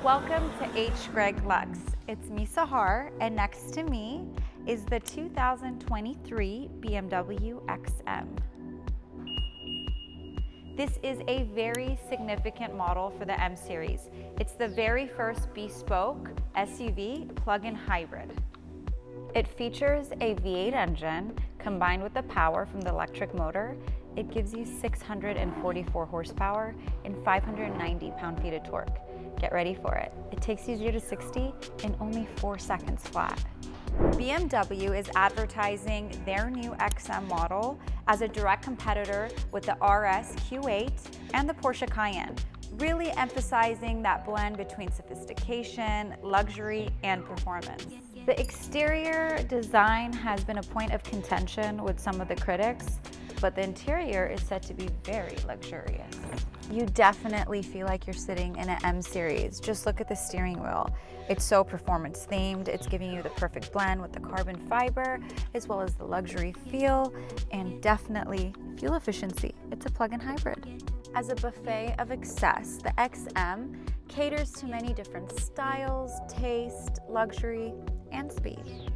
Welcome to HGreg Lux. It's me, Sahar, and next to me is the 2023 BMW XM. This is a very significant model for the M series. It's the very first bespoke SUV plug-in hybrid. It features a V8 engine combined with the power from the electric motor. It gives you 644 horsepower and 590 pound-feet of torque. Get ready for it. It takes you 0 to 60 in only 4 seconds flat. BMW is advertising their new XM model as a direct competitor with the RS Q8 and the Porsche Cayenne, really emphasizing that blend between sophistication, luxury, and performance. The exterior design has been a point of contention with some of the critics, but the interior is said to be very luxurious. You definitely feel like you're sitting in an M series. Just look at the steering wheel. It's so performance themed. It's giving you the perfect blend with the carbon fiber, as well as the luxury feel, and definitely fuel efficiency. It's a plug-in hybrid. As a buffet of excess, the XM caters to many different styles, taste, luxury, and speed.